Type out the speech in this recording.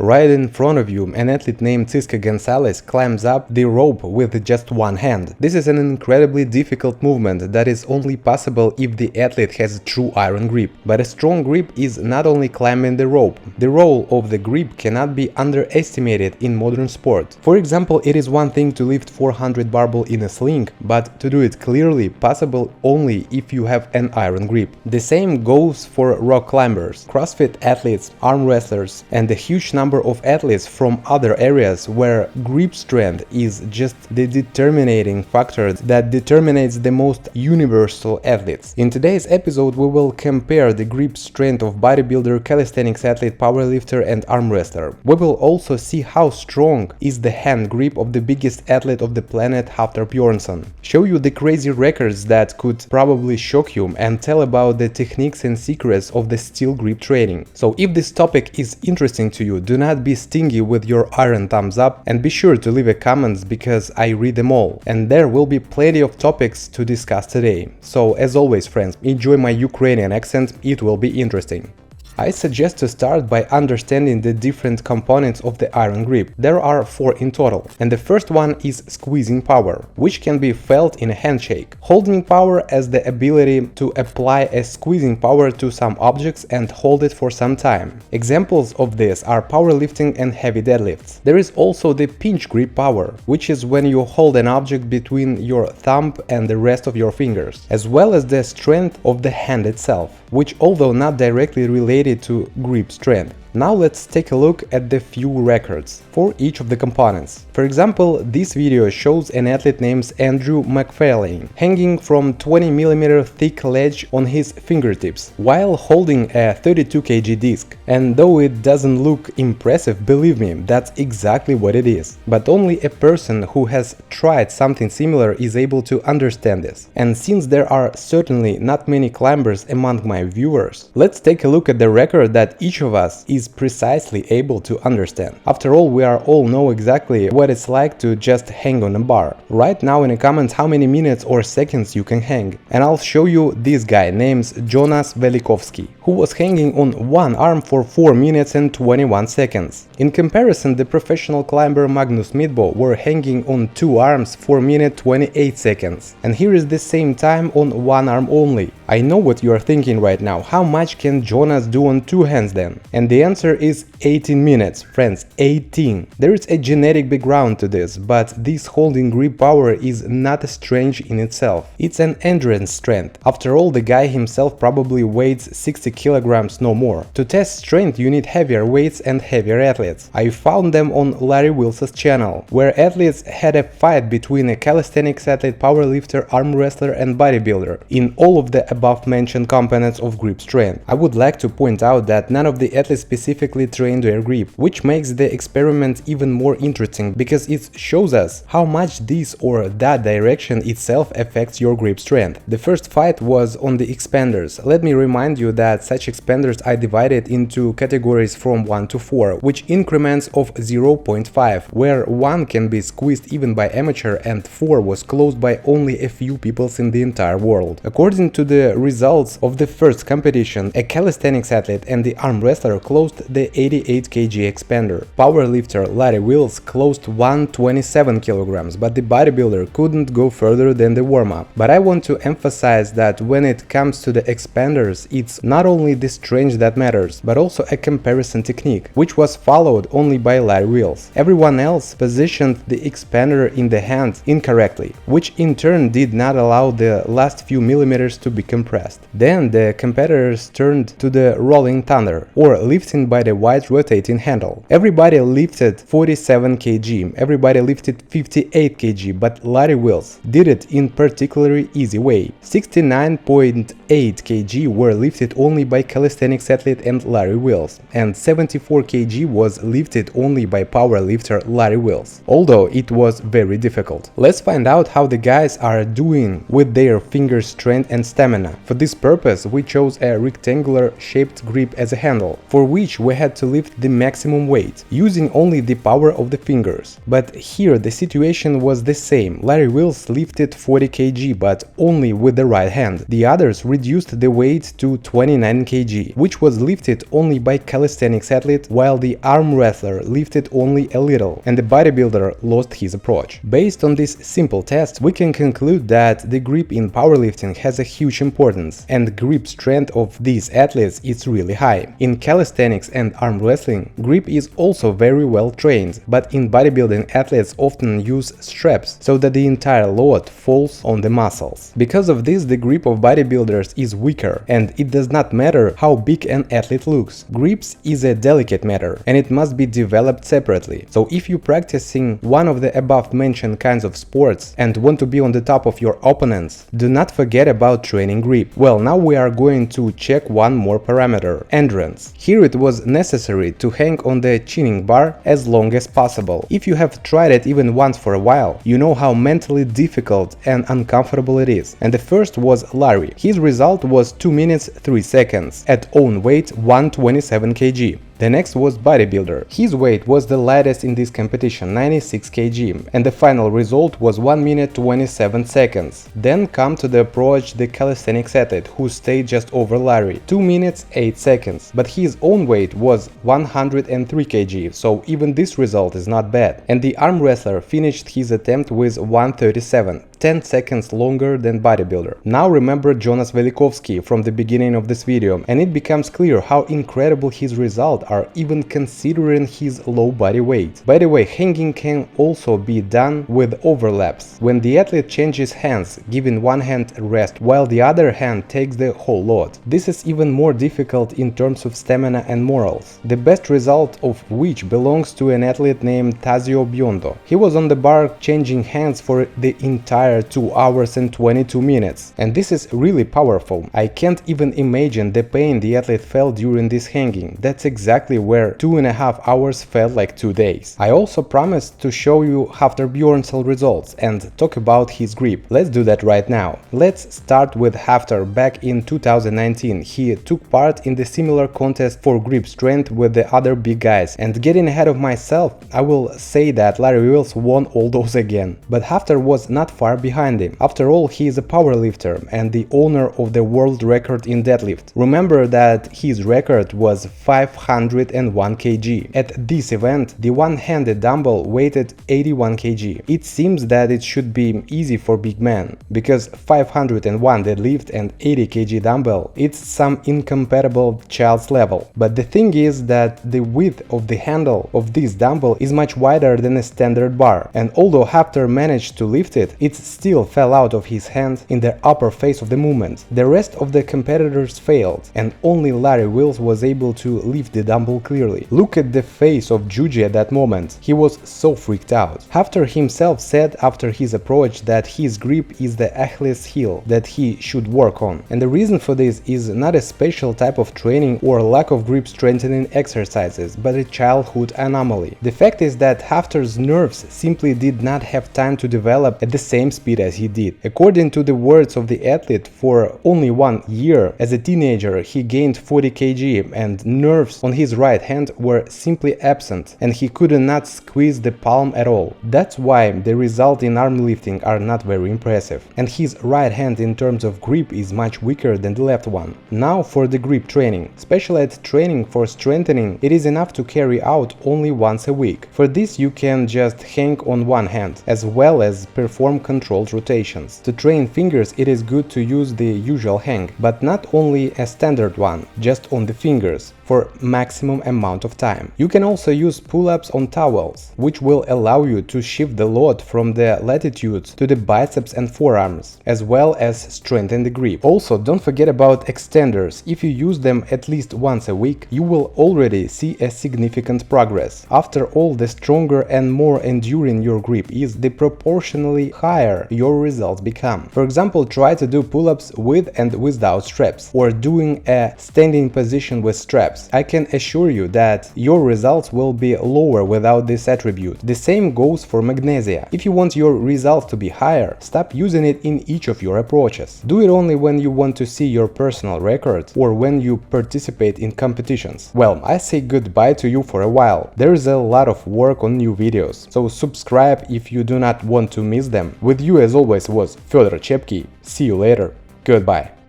Right in front of you, an athlete named Cisca Gonzalez climbs up the rope with just one hand. This is an incredibly difficult movement that is only possible if the athlete has a true iron grip. But a strong grip is not only climbing the rope. The role of the grip cannot be underestimated in modern sport. For example, it is one thing to lift 400 barbell in a sling, but to do it clearly possible only if you have an iron grip. The same goes for rock climbers, CrossFit athletes, arm wrestlers, and a huge number of athletes from other areas where grip strength is just the determining factor that determines the most universal athletes. In today's episode, we will compare the grip strength of bodybuilder, calisthenics athlete, powerlifter, and arm wrestler. We will also see how strong is the hand grip of the biggest athlete of the planet, Hafthor Bjornsson. Show you the crazy records that could probably shock you and tell about the techniques and secrets of the steel grip training. So if this topic is interesting to you, do not be stingy with your iron thumbs up and be sure to leave a comments because I read them all. And there will be plenty of topics to discuss today. So as always friends, enjoy my Ukrainian accent, it will be interesting. I suggest to start by understanding the different components of the iron grip. There are 4 in total, and the first one is squeezing power, which can be felt in a handshake. Holding power as the ability to apply a squeezing power to some objects and hold it for some time. Examples of this are powerlifting and heavy deadlifts. There is also the pinch grip power, which is when you hold an object between your thumb and the rest of your fingers, as well as the strength of the hand itself, which although not directly related to grip strength. Now let's take a look at the few records for each of the components. For example, this video shows an athlete named Andrew McFarlane hanging from 20mm thick ledge on his fingertips while holding a 32 kg disc. And though it doesn't look impressive, believe me, that's exactly what it is. But only a person who has tried something similar is able to understand this. And since there are certainly not many climbers among my viewers, let's take a look at the record that each of us is precisely able to understand. After all, we all know exactly what it's like to just hang on a bar. Write now in the comments how many minutes or seconds you can hang, and I'll show you this guy named Jonas Velikovsky, who was hanging on one arm for 4 minutes and 21 seconds. In comparison, the professional climber Magnus Midbo were hanging on 2 arms for 1 minute 28 seconds. And here is the same time on one arm only. I know what you are thinking right now, how much can Jonas do on 2 hands then? And the answer is 18 minutes, friends, 18. There is a genetic background to this, but this holding grip power is not strange in itself. It's an endurance strength. After all, the guy himself probably weighs 60 kilograms, no more. To test strength, you need heavier weights and heavier athletes. I found them on Larry Wilson's channel, where athletes had a fight between a calisthenics athlete, powerlifter, arm wrestler, and bodybuilder in all of the above mentioned components of grip strength. I would like to point out that none of the athletes specifically trained their grip, which makes the experiment even more interesting because it shows us how much this or that direction itself affects your grip strength. The first fight was on the expanders. Let me remind you that such expanders are divided into categories from 1 to 4, which increments of 0.5, where 1 can be squeezed even by amateur and 4 was closed by only a few people in the entire world. According to the results of the first competition, a calisthenics athlete and the arm wrestler closed the 88 kg expander. Powerlifter Larry Wills closed 127 kilograms, but the bodybuilder couldn't go further than the warm-up. But I want to emphasize that when it comes to the expanders, it's not only the strength that matters, but also a comparison technique, which was followed only by Larry Wills. Everyone else positioned the expander in the hand incorrectly, which in turn did not allow the last few millimeters to be compressed. Then the competitors turned to the rolling thunder, or lifting by the wide rotating handle. Everybody lifted 47 kg, everybody lifted 58 kg, but Larry Wills did it in particularly easy way. 69.8 kg were lifted only by calisthenics athlete and Larry Wills, and 74 kg was lifted only by powerlifter Larry Wills, although it was very difficult. Let's find out how the guys are doing with their finger strength and stamina. stamina. For this purpose, we chose a rectangular shaped grip as a handle, for which we had to lift the maximum weight, using only the power of the fingers. But here the situation was the same. Larry Wheels lifted 40 kg, but only with the right hand. The others reduced the weight to 29 kg, which was lifted only by calisthenics athlete, while the arm wrestler lifted only a little, and the bodybuilder lost his approach. Based on this simple test, we can conclude that the grip in powerlifting has a huge importance, and the grip strength of these athletes is really high. In calisthenics and arm wrestling, grip is also very well trained, but in bodybuilding, athletes often use straps so that the entire load falls on the muscles. Because of this, the grip of bodybuilders is weaker, and it does not matter how big an athlete looks. Grips is a delicate matter, and it must be developed separately. So if you're practicing one of the above mentioned kinds of sports and want to be on the top of your opponents, do not forget about training grip. Well, now we are going to check one more parameter: endurance. Here it was necessary to hang on the chinning bar as long as possible. If you have tried it even once for a while, you know how mentally difficult and uncomfortable it is. And the first was Larry. His result was 2 minutes 3 seconds at own weight 127 kg. The next was bodybuilder. His weight was the lightest in this competition, 96 kg, and the final result was 1 minute 27 seconds. Then come to the approach the calisthenics athlete, who stayed just over Larry, 2 minutes 8 seconds, but his own weight was 103 kg, so even this result is not bad. And the arm wrestler finished his attempt with 137, 10 seconds longer than bodybuilder. Now remember Jonas Velikovsky from the beginning of this video, and it becomes clear how incredible his results are, even considering his low body weight. By the way, hanging can also be done with overlaps, when the athlete changes hands, giving one hand a rest while the other hand takes the whole load. This is even more difficult in terms of stamina and morals, the best result of which belongs to an athlete named Tazio Biondo. He was on the bar changing hands for the entire 2 hours and 22 minutes, and this is really powerful. I can't even imagine the pain the athlete felt during this hanging. That's exactly where 2.5 hours felt like 2 days. I also promised to show you Hafthor Bjornsson results and talk about his grip. Let's do that right now. Let's start with Hafthor. Back in 2019, he took part in the similar contest for grip strength with the other big guys, and getting ahead of myself, I will say that Larry Wheels won all those again. But Hafthor was not far behind him. After all, he is a powerlifter and the owner of the world record in deadlift. Remember that his record was 501 kg. At this event, the one-handed dumbbell weighted 81 kg. It seems that it should be easy for big men, because 501 deadlift and 80 kg dumbbell, it's some incompatible child's level. But the thing is that the width of the handle of this dumbbell is much wider than a standard bar, and although Hafthor managed to lift it, it still fell out of his hand in the upper phase of the movement. The rest of the competitors failed, and only Larry Wheels was able to lift the dumbbell clearly. Look at the face of Juji at that moment. He was so freaked out. Hafthor himself said after his approach that his grip is the Achilles heel that he should work on. And the reason for this is not a special type of training or lack of grip strengthening exercises, but a childhood anomaly. The fact is that Hafthor's nerves simply did not have time to develop at the same speed as he did. According to the words of the athlete, for only 1 year as a teenager he gained 40 kg and nerves on his right hand were simply absent, and he could not squeeze the palm at all. That's why the results in arm lifting are not very impressive, and his right hand in terms of grip is much weaker than the left one. Now for the grip training. Specialized training for strengthening, it is enough to carry out only once a week. For this you can just hang on one hand, as well as perform controlled rotations. To train fingers, it is good to use the usual hang, but not only a standard one, just on the fingers, for maximum amount of time. You can also use pull-ups on towels, which will allow you to shift the load from the latitudes to the biceps and forearms, as well as strengthen the grip. Also, don't forget about extenders. If you use them at least once a week, you will already see a significant progress. After all, the stronger and more enduring your grip is, the proportionally higher your results become. For example, try to do pull-ups with and without straps, or doing a standing position with straps. reps. I can assure you that your results will be lower without this attribute. The same goes for magnesia. If you want your results to be higher, stop using it in each of your approaches. Do it only when you want to see your personal record or when you participate in competitions. Well, I say goodbye to you for a while. There is a lot of work on new videos, so subscribe if you do not want to miss them. With you as always was Fedor Chepki. See you later. Goodbye.